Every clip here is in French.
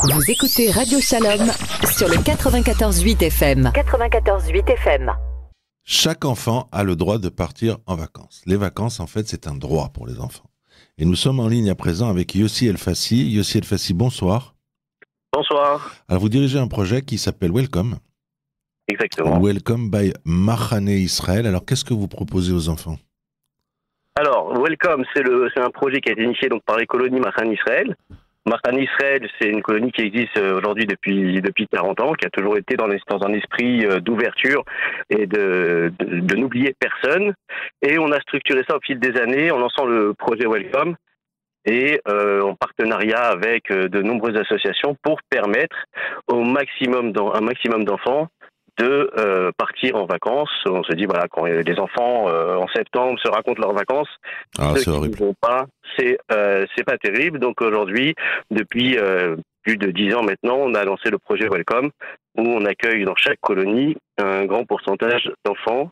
Vous écoutez Radio Shalom sur le 94.8 FM. 94.8 FM. Chaque enfant a le droit de partir en vacances. Les vacances, en fait, c'est un droit pour les enfants. Et nous sommes en ligne à présent avec Yossi El-Fassi. Yossi El-Fassi, bonsoir. Bonsoir. Alors, vous dirigez un projet qui s'appelle Welcome. Exactement. Welcome by Machane Israël. Alors, qu'est-ce que vous proposez aux enfants ? Alors, Welcome, c'est un projet qui a été initié donc par les colonies Machane Israël. Machane Israël, c'est une colonie qui existe aujourd'hui depuis 40 ans, qui a toujours été dans un esprit d'ouverture et de n'oublier personne. Et on a structuré ça au fil des années en lançant le projet Welcome et en partenariat avec de nombreuses associations pour permettre un maximum d'enfants de partir en vacances. On se dit, voilà, quand les enfants en septembre se racontent leurs vacances, ceux qui ne vont pas, c'est pas terrible. Donc aujourd'hui, depuis plus de 10 ans maintenant, on a lancé le projet Welcome, où on accueille dans chaque colonie un grand pourcentage d'enfants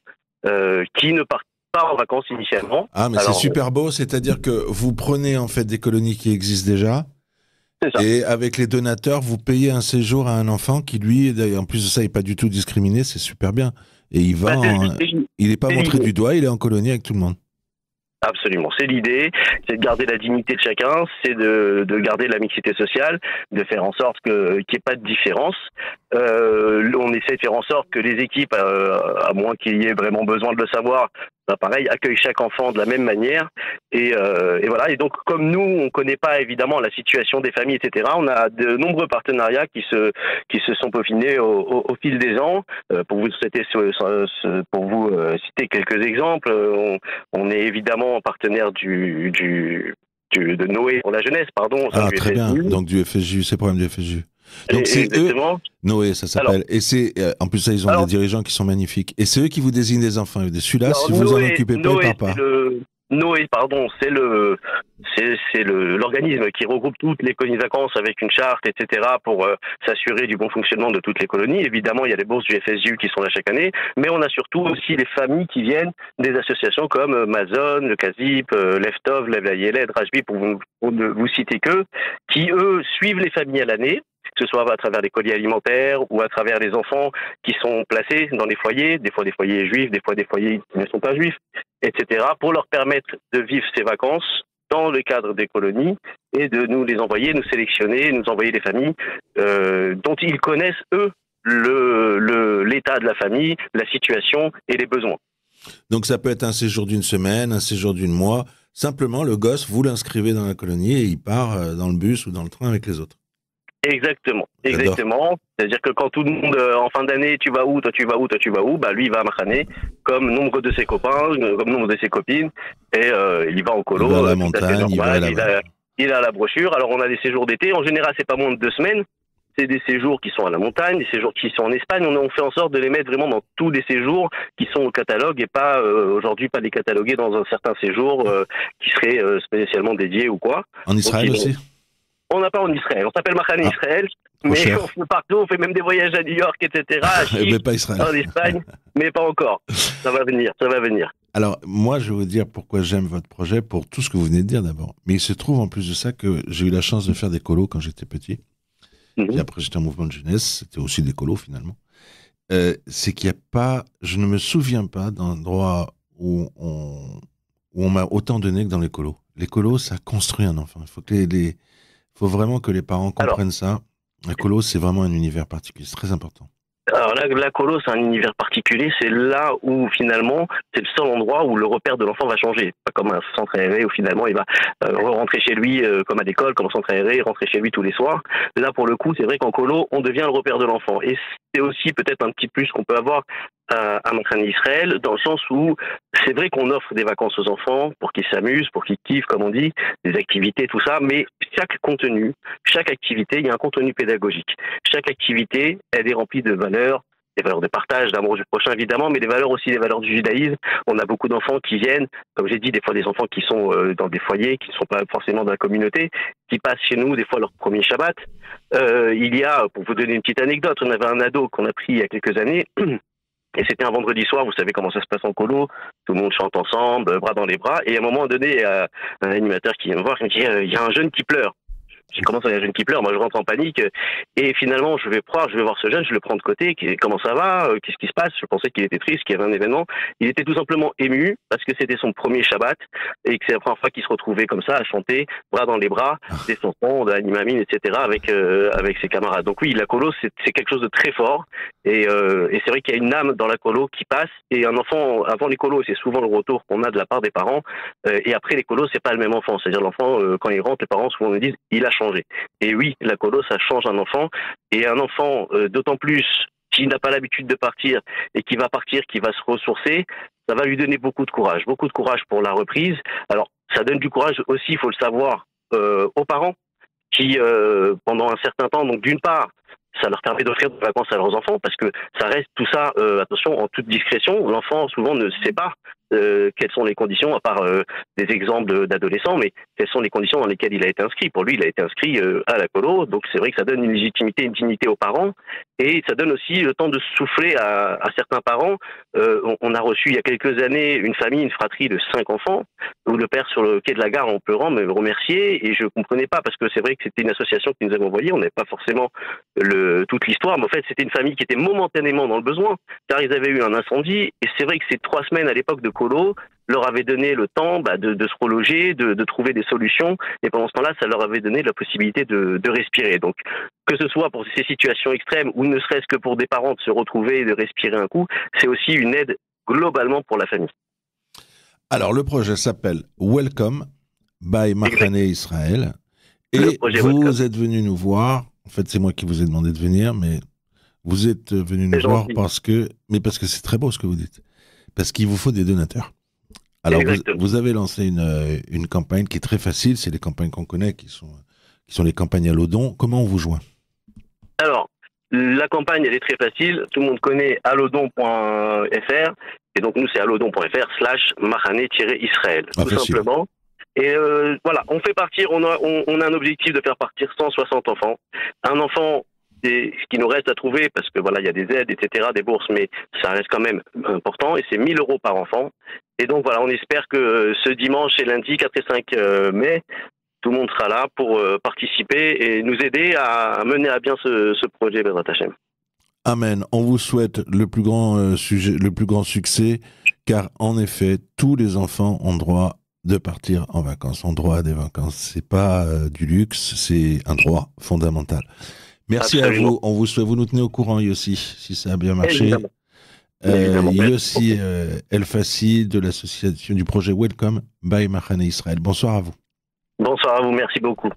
qui ne partent pas en vacances initialement. Ah, mais c'est super beau, c'est-à-dire que vous prenez en fait des colonies qui existent déjà, et avec les donateurs, vous payez un séjour à un enfant qui, lui, en plus de ça, n'est pas du tout discriminé, c'est super bien. Et il va, il n'est pas montré du doigt, il est en colonie avec tout le monde. Absolument, c'est l'idée, c'est de garder la dignité de chacun, c'est de garder la mixité sociale, de faire en sorte qu'il n'y ait pas de différence. On essaie de faire en sorte que les équipes, à moins qu'il y ait vraiment besoin de le savoir, pareil, accueillent chaque enfant de la même manière. Et voilà. Et donc, comme nous, on ne connaît pas évidemment la situation des familles, etc., on a de nombreux partenariats qui se sont peaufinés au fil des ans. Pour vous citer quelques exemples, on est évidemment partenaire de Noé pour la jeunesse, pardon. Ah, très bien. Donc du FSJU, c'est le problème du FSJU. Donc c'est eux, Noé, ça s'appelle. Et c'est en plus ça, ils ont des dirigeants qui sont magnifiques. Et c'est eux qui vous désignent des enfants. Celui-là, si vous en occupez pas, il part pas. Noé, pardon, c'est l'organisme qui regroupe toutes les colonies de vacances avec une charte, etc., pour s'assurer du bon fonctionnement de toutes les colonies. Évidemment, il y a les bourses du FSJU qui sont là chaque année, mais on a surtout aussi les familles qui viennent des associations comme Mazon, le Kazip, Leftov, Lev Yeled, Rajbi, pour ne vous citer que, qui eux suivent les familles à l'année, que ce soit à travers les colis alimentaires ou à travers les enfants qui sont placés dans les foyers, des fois des foyers juifs, des fois des foyers qui ne sont pas juifs, etc., pour leur permettre de vivre ces vacances dans le cadre des colonies et de nous les envoyer, nous sélectionner, nous envoyer des familles dont ils connaissent, eux, l'état de la famille, la situation et les besoins. Donc ça peut être un séjour d'une semaine, un séjour d'une mois. Simplement, le gosse, vous l'inscrivez dans la colonie et il part dans le bus ou dans le train avec les autres. Exactement. C'est-à-dire que quand tout le monde, en fin d'année, tu vas où, toi tu vas où, toi tu vas où, bah lui il va à Machane, comme nombre de ses copains, comme nombre de ses copines, et il va en colo. Il va à la montagne, il a la brochure. Alors on a des séjours d'été, en général c'est pas moins de 2 semaines, c'est des séjours qui sont à la montagne, des séjours qui sont en Espagne, on fait en sorte de les mettre vraiment dans tous les séjours qui sont au catalogue et pas, aujourd'hui, pas les cataloguer dans un certain séjour qui serait spécialement dédié ou quoi. En Israël aussi ? On n'a pas en Israël. On s'appelle Machane Israël, mais on fait partout. On fait même des voyages à New York, etc. Mais pas Israël. En Espagne, mais pas encore. Ça va venir. Alors, moi, je vais vous dire pourquoi j'aime votre projet, pour tout ce que vous venez de dire d'abord. Mais il se trouve, en plus de ça, que j'ai eu la chance de faire des colos quand j'étais petit. Et après, j'étais en mouvement de jeunesse. C'était aussi des colos, finalement. C'est qu'il n'y a pas... Je ne me souviens pas d'endroit où on m'a autant donné que dans les colos. Les colos, ça construit un enfant. Il faut que faut vraiment que les parents comprennent ça. La colo, c'est vraiment un univers particulier. C'est très important. Alors la colo, c'est un univers particulier. C'est là où finalement, c'est le seul endroit où le repère de l'enfant va changer. Pas comme un centre aéré où finalement il va rentrer chez lui comme à l'école, comme un centre aéré, rentrer chez lui tous les soirs. Là, pour le coup, c'est vrai qu'en colo, on devient le repère de l'enfant. Et c'est aussi peut-être un petit plus qu'on peut avoir à Machane Israël, dans le sens où c'est vrai qu'on offre des vacances aux enfants pour qu'ils s'amusent, pour qu'ils kiffent, comme on dit, des activités, tout ça, mais chaque contenu, chaque activité, il y a un contenu pédagogique. Chaque activité, elle est remplie de valeurs, des valeurs de partage, d'amour du prochain évidemment, mais des valeurs aussi, des valeurs du judaïsme. On a beaucoup d'enfants qui viennent, comme j'ai dit, des fois des enfants qui sont dans des foyers, qui ne sont pas forcément dans la communauté, qui passent chez nous des fois leur premier Shabbat. Il y a, pour vous donner une petite anecdote, on avait un ado qu'on a pris il y a quelques années, et c'était un vendredi soir, vous savez comment ça se passe en colo, tout le monde chante ensemble, bras dans les bras, et à un moment donné, un animateur qui vient me voir, qui me dit, il y a un jeune qui pleure. J'ai commencé à un jeune qui pleure, moi je rentre en panique. Et finalement, je vais voir ce jeune, je le prends de côté, comment ça va, qu'est-ce qui se passe? Je pensais qu'il était triste, qu'il y avait un événement. Il était tout simplement ému parce que c'était son premier Shabbat et que c'est la première fois qu'il se retrouvait comme ça à chanter, bras dans les bras, des chansons, de l'animamine, etc. avec ses camarades. Donc oui, la colo, c'est quelque chose de très fort. Et c'est vrai qu'il y a une âme dans la colo qui passe. Et un enfant, avant les colos, c'est souvent le retour qu'on a de la part des parents. Et après les colos, c'est pas le même enfant. C'est-à-dire l'enfant, quand il rentre, les parents souvent nous disent, il a changé. Et oui, la colo, ça change un enfant. Et un enfant, d'autant plus qui n'a pas l'habitude de partir et qui va partir, qui va se ressourcer, ça va lui donner beaucoup de courage pour la reprise. Alors, ça donne du courage aussi, il faut le savoir, aux parents qui, pendant un certain temps, donc d'une part, ça leur permet d'offrir des vacances à leurs enfants parce que ça reste tout ça, attention, en toute discrétion. L'enfant, souvent, ne sait pas quelles sont les conditions, à part des exemples d'adolescents, mais quelles sont les conditions dans lesquelles il a été inscrit. Pour lui, il a été inscrit à la colo, donc c'est vrai que ça donne une légitimité, une dignité aux parents, et ça donne aussi le temps de souffler à certains parents. On a reçu il y a quelques années une famille, une fratrie de 5 enfants, où le père sur le quai de la gare en pleurant me remerciait, et je comprenais pas, parce que c'est vrai que c'était une association qui nous avait envoyé, on n'avait pas forcément toute l'histoire, mais en fait c'était une famille qui était momentanément dans le besoin, car ils avaient eu un incendie, et c'est vrai que ces 3 semaines à l'époque de colo leur avait donné le temps de se reloger, de trouver des solutions, et pendant ce temps-là, ça leur avait donné la possibilité de respirer. Donc, que ce soit pour ces situations extrêmes, ou ne serait-ce que pour des parents de se retrouver et de respirer un coup, c'est aussi une aide globalement pour la famille. Alors, le projet s'appelle Welcome by Machane Israël, et vous êtes venu nous voir, en fait c'est moi qui vous ai demandé de venir, mais vous êtes venu nous voir parce que c'est très beau ce que vous dites, parce qu'il vous faut des donateurs. Alors, vous avez lancé une campagne qui est très facile, c'est les campagnes qu'on connaît, qui sont les campagnes à l'Odon. Comment on vous joint? Alors, la campagne, elle est très facile. Tout le monde connaît allodon.fr. Et donc, nous, c'est allodon.fr/Machane-Israël, tout simplement. Et voilà, on fait partir, on a un objectif de faire partir 160 enfants. Un enfant, c'est ce qui nous reste à trouver, parce que voilà, il y a des aides, etc., des bourses, mais ça reste quand même important, et c'est 1 000 € par enfant. Et donc voilà, on espère que ce dimanche et lundi 4 et 5 mai, tout le monde sera là pour participer et nous aider à mener à bien ce projet Bezrat Hashem. Amen. On vous souhaite le plus grand succès, car en effet, tous les enfants ont droit de partir en vacances, ont droit à des vacances. C'est pas du luxe, c'est un droit fondamental. Merci Absolument. À vous. On vous souhaite, vous nous tenez au courant, Yossi, si ça a bien marché. Yossi El Fassi de l'association du projet Welcome by Machane Israël. Bonsoir à vous. Bonsoir à vous, merci beaucoup.